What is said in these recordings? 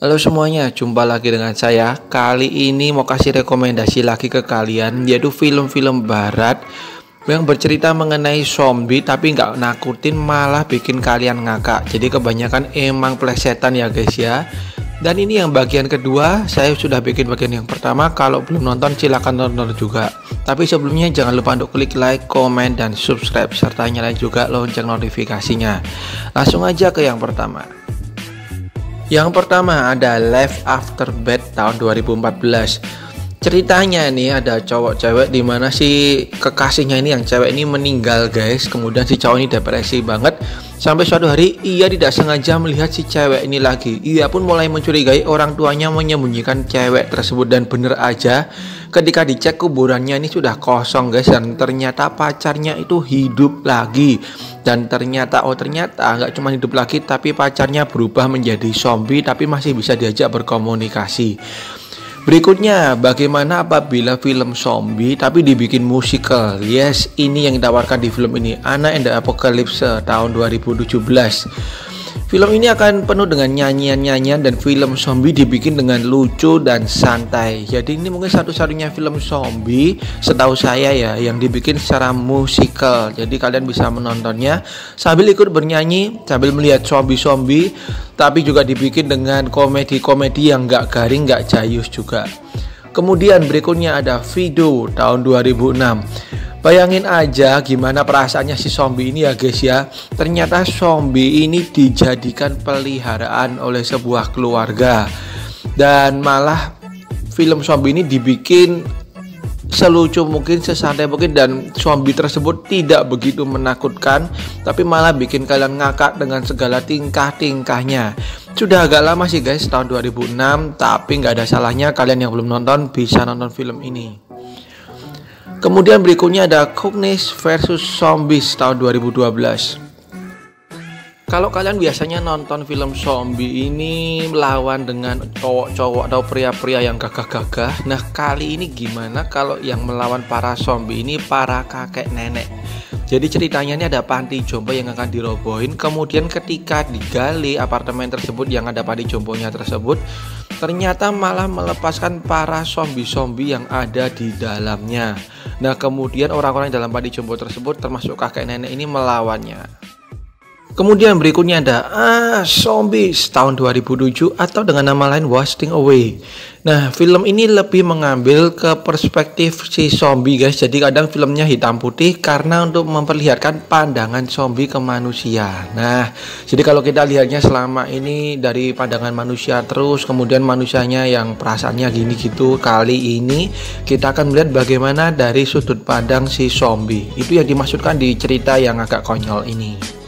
Halo semuanya, jumpa lagi dengan saya. Kali ini mau kasih rekomendasi lagi ke kalian, yaitu film-film barat yang bercerita mengenai zombie tapi nggak nakutin, malah bikin kalian ngakak. Jadi kebanyakan emang plesetan ya guys ya. Dan ini yang bagian kedua, saya sudah bikin bagian yang pertama. Kalau belum nonton silahkan nonton juga. Tapi sebelumnya jangan lupa untuk klik like, comment, dan subscribe, serta nyalain juga lonceng notifikasinya. Langsung aja ke yang pertama. Yang pertama ada Life After Bed tahun 2014. Ceritanya nih ada cowok cewek dimana si kekasihnya ini, yang cewek ini meninggal guys. Kemudian si cowok ini depresi banget. Sampai suatu hari ia tidak sengaja melihat si cewek ini lagi. Ia pun mulai mencurigai orang tuanya menyembunyikan cewek tersebut. Dan bener aja, ketika dicek kuburannya ini sudah kosong guys. Dan ternyata pacarnya itu hidup lagi. Dan ternyata nggak cuma hidup lagi, tapi pacarnya berubah menjadi zombie tapi masih bisa diajak berkomunikasi. Berikutnya, bagaimana apabila film zombie tapi dibikin musikal? Yes, ini yang ditawarkan di film ini, Anna and the Apocalypse tahun 2017. Film ini akan penuh dengan nyanyian-nyanyian dan film zombie dibikin dengan lucu dan santai. Jadi ini mungkin satu-satunya film zombie setahu saya ya yang dibikin secara musikal. Jadi kalian bisa menontonnya sambil ikut bernyanyi, sambil melihat zombie-zombie, tapi juga dibikin dengan komedi-komedi yang gak garing, gak jayus juga. Kemudian berikutnya ada Video tahun 2006. Bayangin aja gimana perasaannya si zombie ini ya guys ya. Ternyata zombie ini dijadikan peliharaan oleh sebuah keluarga. Dan malah film zombie ini dibikin selucu mungkin, sesantai mungkin. Dan zombie tersebut tidak begitu menakutkan, tapi malah bikin kalian ngakak dengan segala tingkah-tingkahnya. Sudah agak lama sih guys, tahun 2006. Tapi nggak ada salahnya kalian yang belum nonton bisa nonton film ini. Kemudian berikutnya ada Cockneys vs Zombies tahun 2012. Kalau kalian biasanya nonton film zombie ini melawan dengan cowok-cowok atau pria-pria yang gagah-gagah. Nah kali ini gimana kalau yang melawan para zombie ini para kakek nenek? Jadi ceritanya ini ada panti jompo yang akan dirobohin. Kemudian ketika digali apartemen tersebut yang ada panti jomponya tersebut, ternyata malah melepaskan para zombie-zombie yang ada di dalamnya. Nah kemudian orang-orang dalam panti jompo tersebut termasuk kakek nenek ini melawannya. Kemudian berikutnya ada Zombies tahun 2007 atau dengan nama lain Wasting Away. Nah film ini lebih mengambil ke perspektif si zombie guys. Jadi kadang filmnya hitam putih karena untuk memperlihatkan pandangan zombie ke manusia. Nah jadi kalau kita lihatnya selama ini dari pandangan manusia terus, kemudian manusianya yang perasaannya gini gitu, kali ini kita akan melihat bagaimana dari sudut pandang si zombie. Itu yang dimaksudkan di cerita yang agak konyol ini.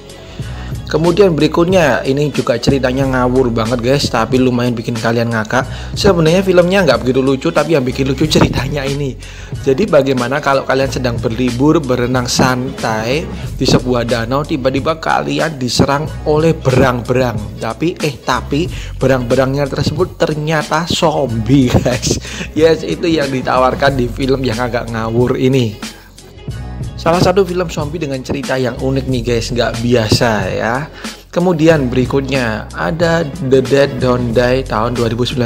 Kemudian berikutnya ini juga ceritanya ngawur banget guys, tapi lumayan bikin kalian ngakak. Sebenarnya filmnya nggak begitu lucu, tapi yang bikin lucu ceritanya ini. Jadi bagaimana kalau kalian sedang berlibur berenang santai di sebuah danau, tiba-tiba kalian diserang oleh berang-berang. Tapi berang-berangnya tersebut ternyata zombie guys. Yes, itu yang ditawarkan di film yang agak ngawur ini. Salah satu film zombie dengan cerita yang unik nih guys, nggak biasa ya. Kemudian berikutnya ada The Dead Don't Die tahun 2019.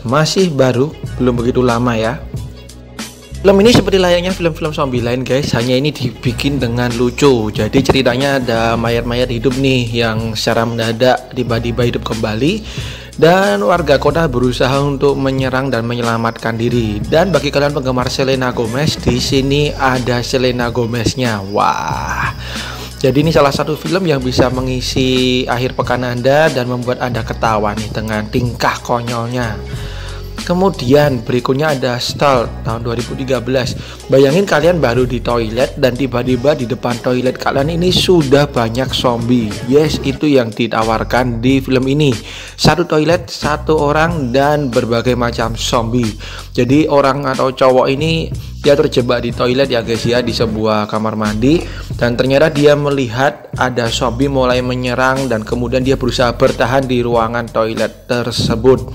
Masih baru, belum begitu lama ya. Film ini seperti layaknya film-film zombie lain guys, hanya ini dibikin dengan lucu. Jadi ceritanya ada mayat-mayat hidup nih yang secara mendadak tiba-tiba hidup kembali. Dan warga kota berusaha untuk menyerang dan menyelamatkan diri. Dan bagi kalian penggemar Selena Gomez, di sini ada Selena Gomeznya. Wah. Jadi ini salah satu film yang bisa mengisi akhir pekan Anda dan membuat Anda ketawa nih dengan tingkah konyolnya. Kemudian berikutnya ada Stall tahun 2013. Bayangin kalian baru di toilet dan tiba-tiba di depan toilet kalian ini sudah banyak zombie. Yes, itu yang ditawarkan di film ini. Satu toilet, satu orang, dan berbagai macam zombie. Jadi orang atau cowok ini dia terjebak di toilet ya guys ya, di sebuah kamar mandi. Dan ternyata dia melihat ada zombie mulai menyerang dan kemudian dia berusaha bertahan di ruangan toilet tersebut.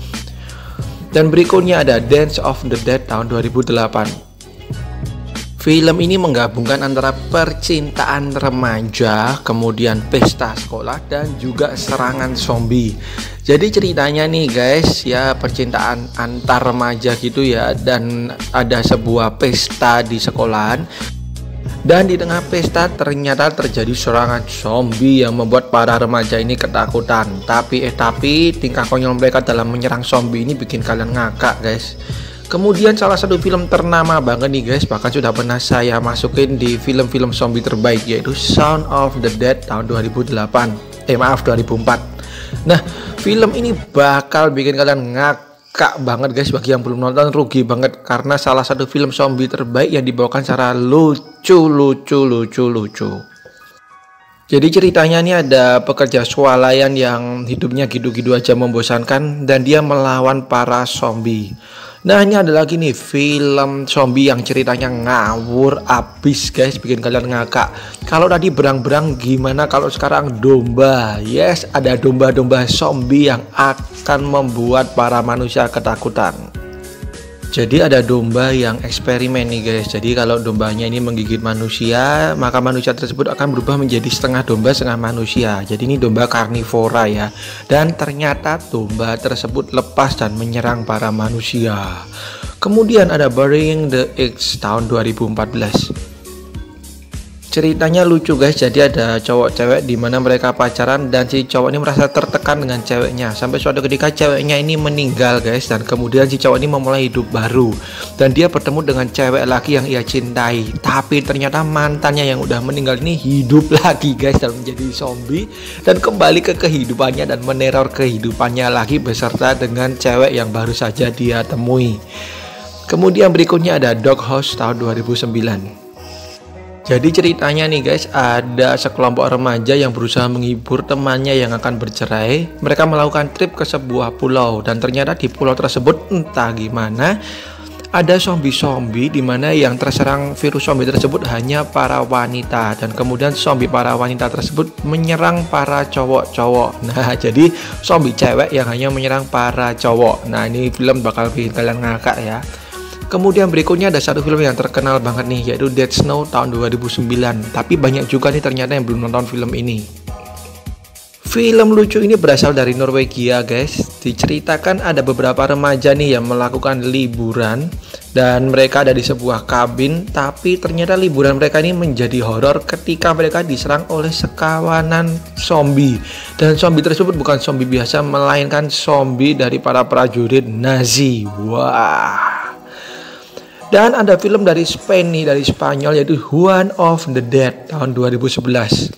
Dan berikutnya ada Dance of the Dead tahun 2008. Film ini menggabungkan antara percintaan remaja, kemudian pesta sekolah, dan juga serangan zombie. Jadi ceritanya nih guys, ya percintaan antar remaja gitu ya, dan ada sebuah pesta di sekolahan. Dan di tengah pesta ternyata terjadi serangan zombie yang membuat para remaja ini ketakutan. Tapi tingkah konyol mereka dalam menyerang zombie ini bikin kalian ngakak guys. Kemudian salah satu film ternama banget nih guys, bahkan sudah pernah saya masukin di film-film zombie terbaik, yaitu Shaun of the Dead tahun 2004. 2004. Nah, film ini bakal bikin kalian ngakak banget guys. Bagi yang belum nonton rugi banget, karena salah satu film zombie terbaik yang dibawakan secara lucu. Jadi ceritanya ini ada pekerja swalayan yang hidupnya gitu-gitu aja membosankan, dan dia melawan para zombie. Nah, ini ada lagi nih film zombie yang ceritanya ngawur abis guys, bikin kalian ngakak. Kalau tadi berang-berang, gimana kalau sekarang domba? Yes, ada domba-domba zombie yang akan membuat para manusia ketakutan. Jadi ada domba yang eksperimen nih guys. Jadi kalau dombanya ini menggigit manusia, maka manusia tersebut akan berubah menjadi setengah domba setengah manusia. Jadi ini domba karnivora ya. Dan ternyata domba tersebut lepas dan menyerang para manusia. Kemudian ada Burying the Eggs tahun 2014. Ceritanya lucu guys. Jadi ada cowok cewek di mana mereka pacaran, dan si cowok ini merasa tertekan dengan ceweknya sampai suatu ketika ceweknya ini meninggal guys, dan kemudian si cowok ini memulai hidup baru, dan dia bertemu dengan cewek lagi yang ia cintai. Tapi ternyata mantannya yang udah meninggal ini hidup lagi guys, dan menjadi zombie dan kembali ke kehidupannya dan meneror kehidupannya lagi beserta dengan cewek yang baru saja dia temui. Kemudian berikutnya ada Dog House tahun 2009. Jadi ceritanya nih guys, ada sekelompok remaja yang berusaha menghibur temannya yang akan bercerai. Mereka melakukan trip ke sebuah pulau, dan ternyata di pulau tersebut entah gimana ada zombie-zombie, di mana yang terserang virus zombie tersebut hanya para wanita, dan kemudian zombie para wanita tersebut menyerang para cowok-cowok. Nah, jadi zombie cewek yang hanya menyerang para cowok. Nah, ini film bakal bikin kalian ngakak ya. Kemudian berikutnya ada satu film yang terkenal banget nih, yaitu Dead Snow tahun 2009. Tapi banyak juga nih ternyata yang belum nonton film ini. Film lucu ini berasal dari Norwegia guys. Diceritakan ada beberapa remaja nih yang melakukan liburan, dan mereka ada di sebuah kabin. Tapi ternyata liburan mereka ini menjadi horor ketika mereka diserang oleh sekawanan zombie. Dan zombie tersebut bukan zombie biasa, melainkan zombie dari para prajurit Nazi. Wah. Dan ada film dari Spain nih, dari Spanyol, yaitu One of the Dead tahun 2011.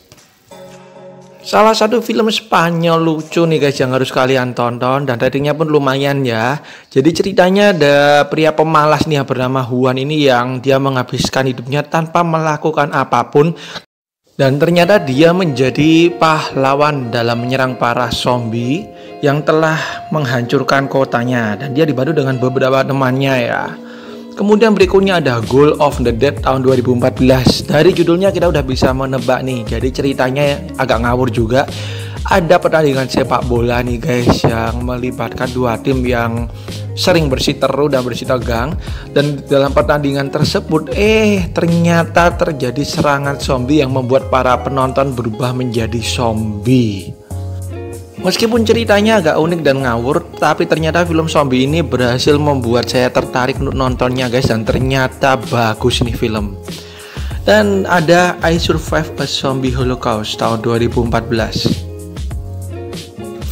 Salah satu film Spanyol lucu nih guys yang harus kalian tonton, dan ratingnya pun lumayan ya. Jadi ceritanya ada pria pemalas nih yang bernama Juan ini, yang dia menghabiskan hidupnya tanpa melakukan apapun, dan ternyata dia menjadi pahlawan dalam menyerang para zombie yang telah menghancurkan kotanya, dan dia dibantu dengan beberapa temannya ya. Kemudian berikutnya ada Goal of the Dead tahun 2014. Dari judulnya kita udah bisa menebak nih. Jadi ceritanya agak ngawur juga. Ada pertandingan sepak bola nih guys, yang melibatkan dua tim yang sering bersiteru dan bersitegang. Dan dalam pertandingan tersebut ternyata terjadi serangan zombie yang membuat para penonton berubah menjadi zombie. Meskipun ceritanya agak unik dan ngawur, tapi ternyata film zombie ini berhasil membuat saya tertarik untuk nontonnya guys, dan ternyata bagus nih film. Dan ada I Survived a Zombie Holocaust tahun 2014.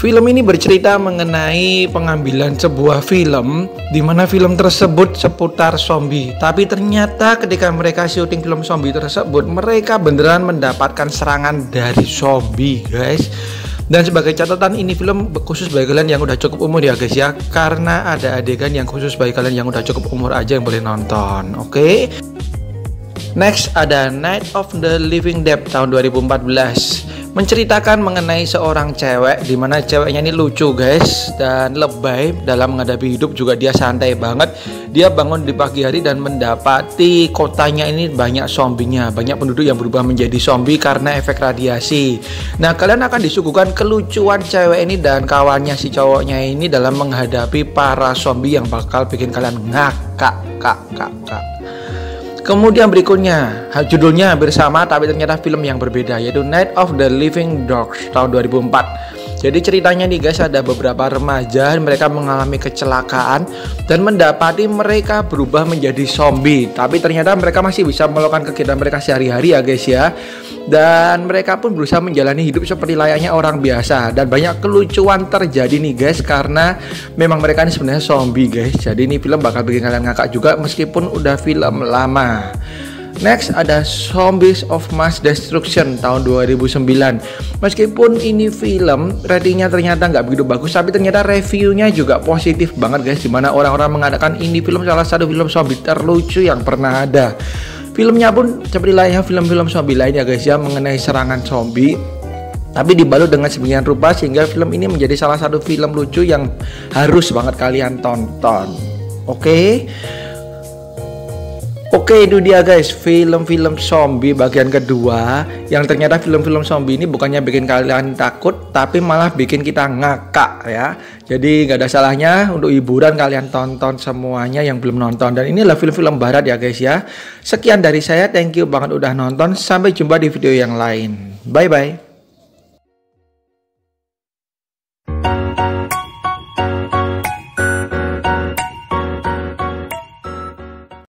Film ini bercerita mengenai pengambilan sebuah film, di mana film tersebut seputar zombie. Tapi ternyata ketika mereka syuting film zombie tersebut, mereka beneran mendapatkan serangan dari zombie guys. Dan sebagai catatan, ini film khusus bagi kalian yang udah cukup umur ya guys ya, karena ada adegan yang khusus bagi kalian yang udah cukup umur aja yang boleh nonton. Oke. Next ada Night of the Living Dead tahun 2014. Menceritakan mengenai seorang cewek, dimana ceweknya ini lucu guys dan lebay dalam menghadapi hidup, juga dia santai banget. Dia bangun di pagi hari dan mendapati kotanya ini banyak zombinya, banyak penduduk yang berubah menjadi zombie karena efek radiasi. Nah, kalian akan disuguhkan kelucuan cewek ini dan kawannya si cowoknya ini dalam menghadapi para zombie yang bakal bikin kalian ngakak. Kemudian berikutnya, judulnya hampir sama tapi ternyata film yang berbeda, yaitu Night of the Living Dogs tahun 2004. Jadi ceritanya nih guys, ada beberapa remaja, mereka mengalami kecelakaan dan mendapati mereka berubah menjadi zombie. Tapi ternyata mereka masih bisa melakukan kegiatan mereka sehari-hari ya guys ya. Dan mereka pun berusaha menjalani hidup seperti layaknya orang biasa. Dan banyak kelucuan terjadi nih guys, karena memang mereka ini sebenarnya zombie guys. Jadi ini film bakal bikin kalian ngakak juga meskipun udah film lama. Next ada Zombies of Mass Destruction tahun 2009. Meskipun ini film ratingnya ternyata nggak begitu bagus, tapi ternyata reviewnya juga positif banget guys, dimana orang-orang mengatakan ini film salah satu film zombie terlucu yang pernah ada. Filmnya pun seperti layaknya film-film zombie lainnya guys ya, mengenai serangan zombie, tapi dibalut dengan sedemikian rupa sehingga film ini menjadi salah satu film lucu yang harus banget kalian tonton. Oke, itu dia guys, film-film zombie bagian kedua, yang ternyata film-film zombie ini bukannya bikin kalian takut, tapi malah bikin kita ngakak ya. Jadi gak ada salahnya untuk hiburan kalian tonton semuanya yang belum nonton. Dan inilah film-film barat ya guys ya. Sekian dari saya, thank you banget udah nonton. Sampai jumpa di video yang lain. Bye-bye.